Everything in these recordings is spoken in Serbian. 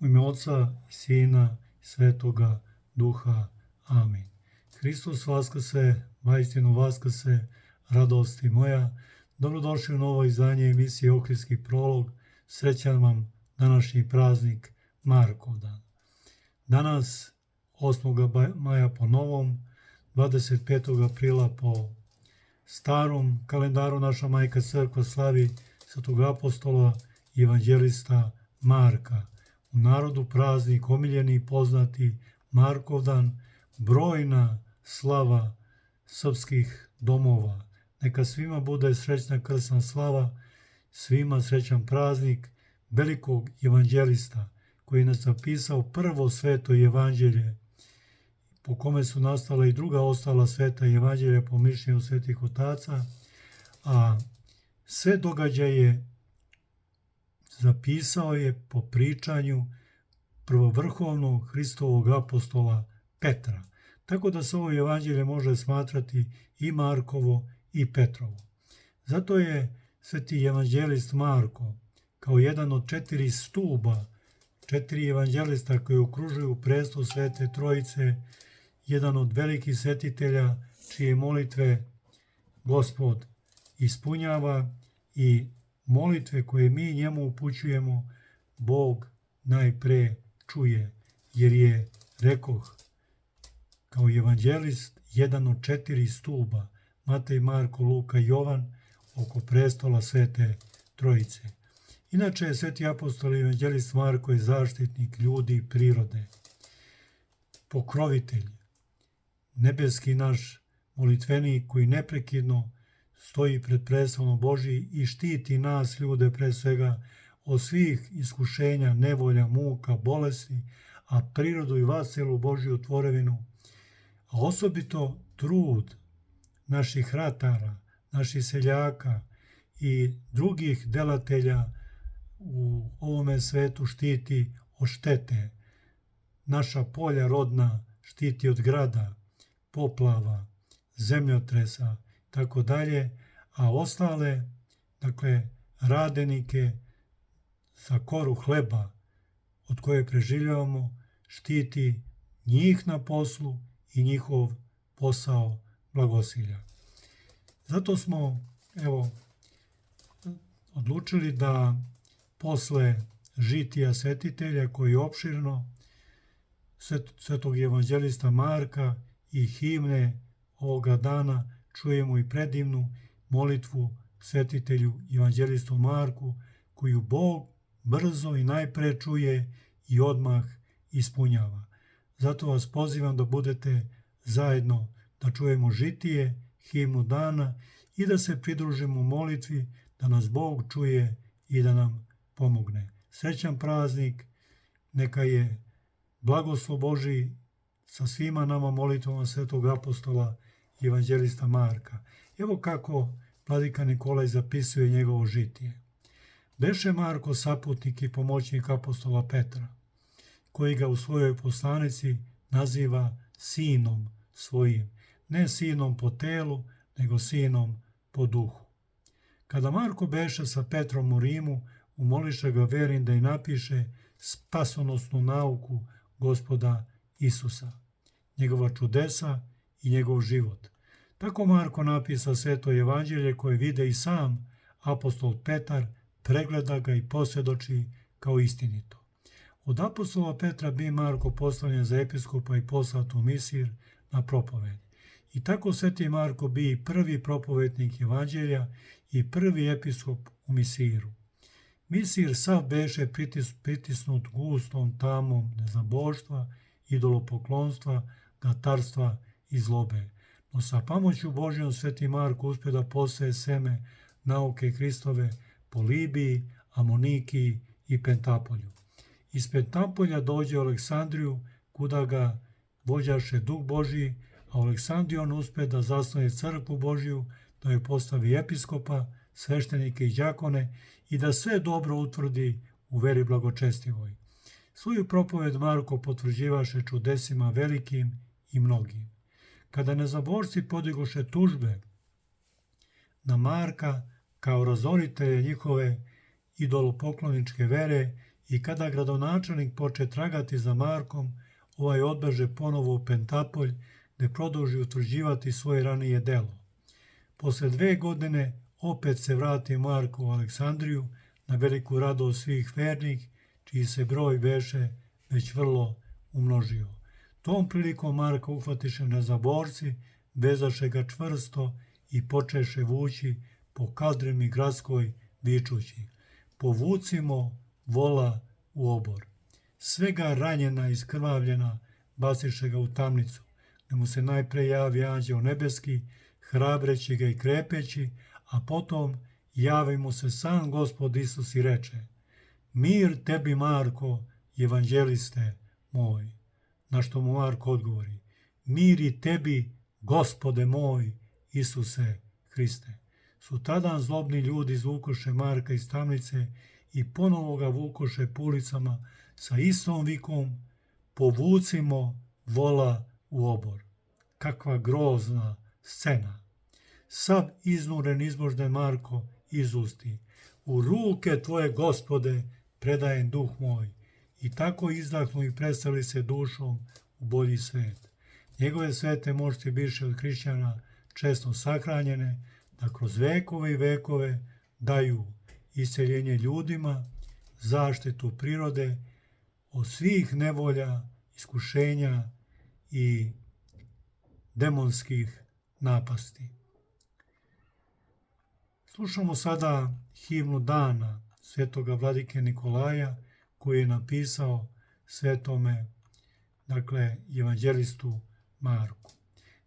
U ime Oca, Sina i Svetoga Duha. Amin. Hristos vaskrse, vaistinu vaskrse, radosti moja. Dobrodošli u novo izdanje emisije Ohridski prolog. Srećan vam današnji praznik Markovdan. Danas, 8. maja po novom, 25. aprila po starom kalendaru, naša majka crkva slavi svetog apostola i evanđelista Marka. U narodu praznik omiljeni i poznati Markovdan, brojna slava srpskih domova. Neka svima bude srećna krsna slava, svima srećan praznik velikog evanđelista koji nas napisao prvo sveto evanđelje, po kome su nastala i druga ostala sveta evanđelja po mišljenju svetih otaca, a sve događaje zapisao je po pričanju prvovrhovnog Hristovog apostola Petra. Tako da se ovo evanđelje može smatrati i Markovo i Petrovo. Zato je sveti evanđelist Marko, kao jedan od 4 stuba, 4 evanđelista koji okružuju presto Svete Trojice, jedan od velikih svetitelja čije molitve Gospod ispunjava i molitve koje mi njemu upućujemo, Bog najpre čuje, jer je, rekoh, kao evanđelist jedan od 4 stuba, Matej, Marko, Luka i Jovan, oko prestola Svete Trojice. Inače je sveti apostol i evanđelist Marko je zaštitnik ljudi i prirode, pokrovitelj, nebeski naš molitvenik koji neprekidno stoji pred prestolom Božji i štiti nas, ljude, pre svega od svih iskušenja, nevolja, muka, bolesti, a prirodu i vas, celu Božju tvorevinu, a osobito trud naših ratara, naših seljaka i drugih delatelja u ovome svetu štiti od štete. Naša polja rodna štiti od grada, poplava, zemljotresa, tako dalje, a ostale, dakle, radenike za koru hleba od koje preživljavamo, štiti njih na poslu i njihov posao blagosilja. Zato smo, odlučili da posle žitija svetitelja koji opširno svetog evanđelista Marka i himne ovoga dana čujemo i predivnu molitvu svetitelju evanđelistu Marku, koju Bog brzo i najpre čuje i odmah ispunjava. Zato vas pozivam da budete zajedno, da čujemo žitije, himnu dana i da se pridružimo molitvi, da nas Bog čuje i da nam pomogne. Srećan praznik, neka je blagoslov Božji sa svima nama molitvama svetog apostola i evanđelista Marka. Evo kako vladika Nikolaj zapisuje njegovo žitije. Beše Marko saputnik i pomoćnik apostola Petra, koji ga u svojoj poslanici naziva sinom svojim, ne sinom po telu, nego sinom po duhu. Kada Marko beše sa Petrom u Rimu, umoliše ga verin da i napiše spasonosnu nauku Gospoda Isusa, njegova čudesa i njegov život. Tako Marko napisa sveto evanđelje koje vide i sam apostol Petar, pregleda ga i posvjedoči kao istinito. Od apostola Petra bi Marko postavljen za episkopa i poslat u Misir na propoved. I tako sveti Marko bi prvi propovednik evanđelja i prvi episkop u Misiru. Misir sav beše pritisnut gustom tamom nezaboštva, idolopoklonstva, gatarstva i zlobe. No sa pomoću Božjom sveti Marko uspe da poseje seme nauke Hristove po Libiji, Amoniki i Pentapolju. Iz Pentapolja dođe u Aleksandriju, kuda ga vođaše Duh Božji, a u Aleksandriji on uspe da zasnuje crkvu Božju, da joj postavi episkopa, sveštenike i đakone i da sve dobro utvrdi u veri blagočestivoj. Svoju propoved Marko potvrđivaše čudesima velikim i mnogim. Kada nezabožci podigoše tužbe na Marka kao razoritelje njihove idolopokloničke vere I kada gradonačelnik poče tragati za Markom, ovaj odbeže ponovo u Pentapolj, gde produži utvrđivati svoje ranije delo. Posle 2 godine opet se vrati Marko u Aleksandriju na veliku radost svih vernih, čiji se broj beše već vrlo umnožio. Tom prilikom Marka uhvatiše nezaborci, vezaše ga čvrsto i počeše vući po kaldrmi gradskoj vičući: povucimo vola u obor. Svega ranjena i iskrvavljena basiše ga u tamnicu, gde mu se najpre javi anđeo nebeski, hrabreći ga i krepeći, a potom javi mu se sam Gospod Isus i reče: mir tebi, Marko, evanđeliste moj. Na što mu Marko odgovori: mir i tebi, Gospode moj, Isuse Hriste. Sutradan zlobni ljudi izvukoše Marka iz tamnice i ponovo ga vukoše po ulicama sa istom vikom: povucimo vola u obor. Kakva grozna scena! Sav iznuren izbožden Marko izusti: u ruke tvoje, Gospode, predajem duh moj. I tako izdahnu i predstavili se dušom u bolji svet. Njegove svete mošti biše od hrišćana često sahranjene, da kroz vekove i vekove daju isceljenje ljudima, zaštitu prirode od svih nevolja, iskušenja i demonskih napasti. Slušamo sada himnu dana svetoga vladike Nikolaja, koji je napisao svetome, evanđelistu Marku.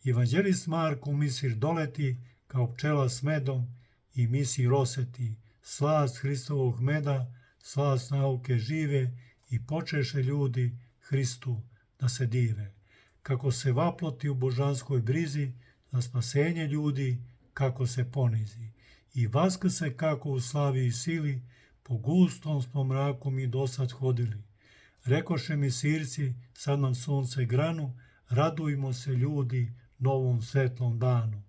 Evanđelist Marku misir doleti kao pčela s medom i misir oseti slast Hristovog meda, slast nauke žive i počeše ljudi Hristu da se dive. Kako se vaploti u božanskoj brizi za spasenje ljudi, kako se ponizi. I vaskrse kako u slavi i sili, po gustom smo mraku mi dosad hodili. Rekoše mi sirci, sad nam sunce granu, radujmo se ljudi novom svetlom danu.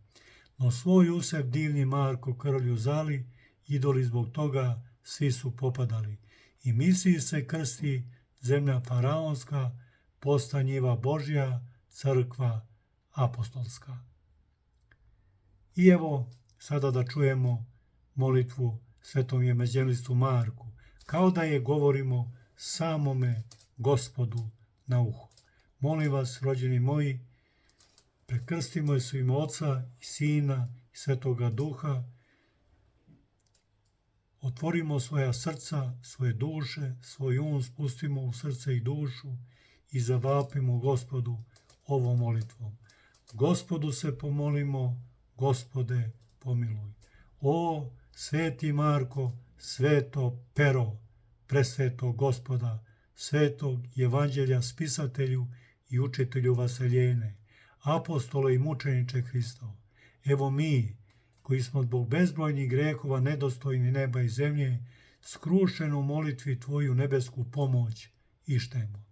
No svoj usep divni Marko krvlju zali, idoli zbog toga svi su popadali. I misli se krsti zemlja faraonska, posta njiva Božja, crkva apostolska. I evo sada da čujemo molitvu svetom evanđelistu Marku, kao da je govorimo samome Gospodu na uho. Molim vas, rođeni moji, prekrstimo je su ime Oca i Sina i Svetoga Duha, otvorimo svoja srca, svoje duše, svoj um spustimo u srce i dušu i zavapimo Gospodu ovom molitvom. Gospodu se pomolimo, Gospode pomiluj. O, sveti Marko, sveto pero, presvetog Gospoda, svetog evanđelja spisatelju i učitelju vaseljene, apostole i mučeniče Hristov, evo mi, koji smo zbog bezbrojnih grehova nedostojni neba i zemlje, skrušeno u molitvi tvoju nebesku pomoć ištemo.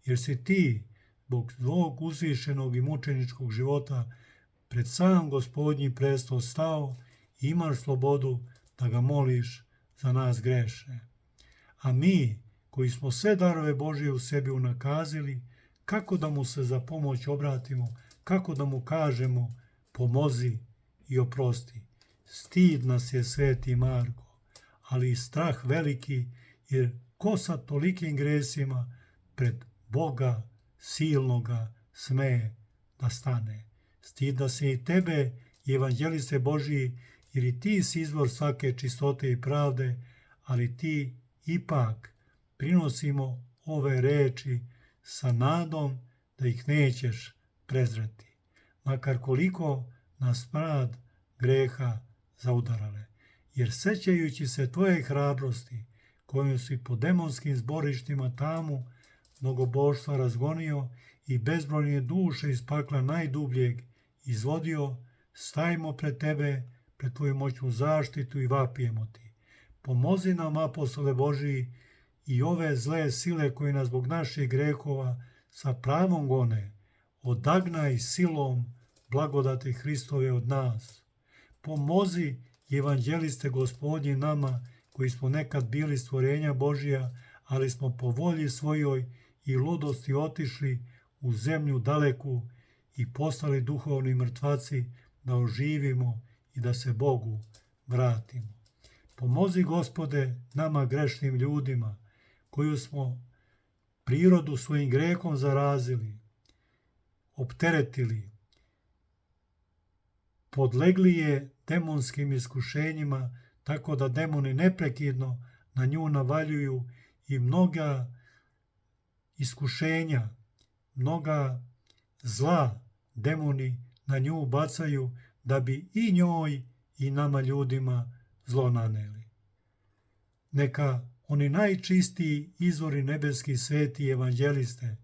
Jer si ti, zbog svog uzvišenog i mučeničkog života, pred sam Gospodnji prestol stao i imaš slobodu da ga moliš za nas grešne. A mi, koji smo sve darove Božje u sebi unakazili, kako da mu se za pomoć obratimo, kako da mu kažemo pomozi i oprosti. Stid nas je, sveti Marko, ali i strah veliki, jer ko sa tolikim gresima pred Boga silnoga sme da stane. Stid da se i tebe, evanđeliste Božji, jer i ti si izvor svake čistote i pravde, ali ti ipak prinosimo ove reči sa nadom da ih nećeš prezreti, makar koliko nas smrad greha zaudarale. Jer sećajući se tvoje hrabrosti, kojom si po demonskim zborištima tamu mnogoboštva razgonio i bezbrojne duše iz pakla najdubljeg izvodio, stajimo pred tebe, pred tvoju moćnu zaštitu i vapijemo ti. Pomozi nam, apostole Božiji, i ove zle sile koje nas zbog naših grehova sa pravom gone, odagnaj silom blagodati Hristove od nas. Pomozi, evanđeliste Gospodnji, nama koji smo nekad bili stvorenja Božija, ali smo po volji svojoj i ludosti otišli u zemlju daleku i postali duhovni mrtvaci da oživimo i da se Bogu vratimo. Pomozi, Gospode, nama grešnim ljudima, koju smo prirodu svojim grehom zarazili, opteretili, podlegli je demonskim iskušenjima, tako da demoni neprekidno na nju navaljuju i mnoga iskušenja, mnoga zla demoni na nju bacaju da bi i njoj i nama ljudima zlo naneli. Neka oni najčistiji izvori nebeski sveti evanđeliste,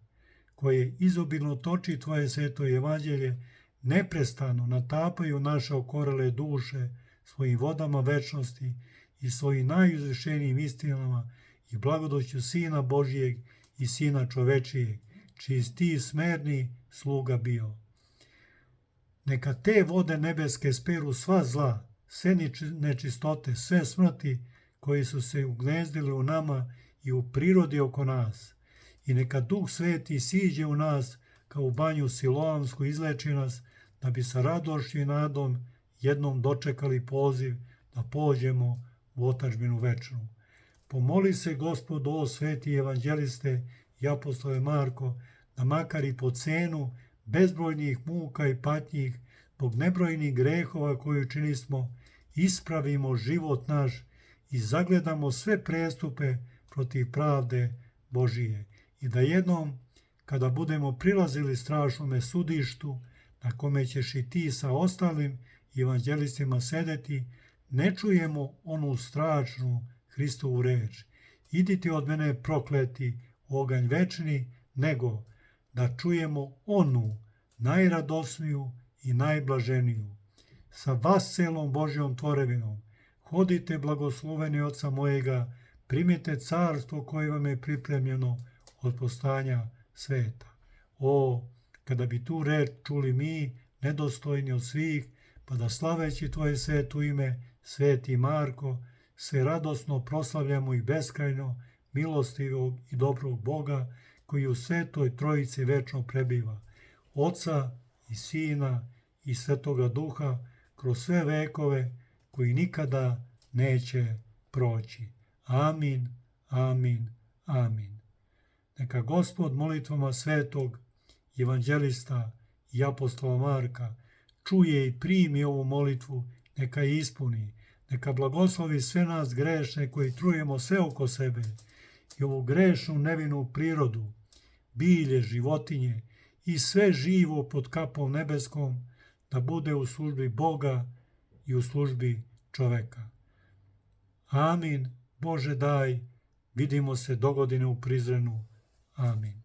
koje izobilno toči tvoje sveto evanđelje, neprestano natapaju naše okorele duše svojim vodama večnosti i svojim najuzvišenijim istinama i blagodoću Sina Božijeg i Sina čovečijeg, čiji ti smerni sluga bio. Neka te vode nebeske speru sva zla, sve nečistote, sve smrti koji su se ugnezdili u nama i u prirodi oko nas. I neka Duh Sveti siđe u nas kao u banju Siloamsku, izleči nas, da bi sa radošću i nadom jednom dočekali poziv da pođemo u otadžbinu večnu. Pomoli se, Gospod, o sveti evanđeliste i apostole Marko, da makar i po cenu bezbrojnih muka i patnjih, zbog nebrojnih grehova koju činismo, ispravimo život naš i zagledamo sve prestupe protiv pravde Božije. I da jednom, kada budemo prilazili strašnome sudištu, na kome ćeš i ti sa ostalim evanđelistima sedeti, ne čujemo onu strašnu Hristovu reč: idite od mene prokleti u oganj večni, nego da čujemo onu najradosniju i najblaženiju: sa vaselom Božjom tvorevinom, hodite blagosloveni Oca mojega, primite carstvo koje vam je pripremljeno od postanja sveta. O, kada bi tu reč čuli mi, nedostojni od svih, pa da slaveći tvoje sveto ime, sveti Marko, sve radosno proslavljamo i beskrajno milostivog i dobrog Boga, koji u svetoj trojici večno prebiva, Oca i Sina i Svetoga Duha, kroz sve vekove, koji nikada neće proći. Amin, amin, amin. Neka Gospod molitvama svetog evanđelista i apostola Marka čuje i primi ovu molitvu, neka je ispuni, neka blagoslovi sve nas grešne koji trujemo sve oko sebe i ovu grešnu nevinu prirodu, bilje, životinje i sve živo pod kapom nebeskom, da bude u službi Boga i u službi čoveka. Amin. Bože daj, vidimo se dogodine u Prizrenu. Amin.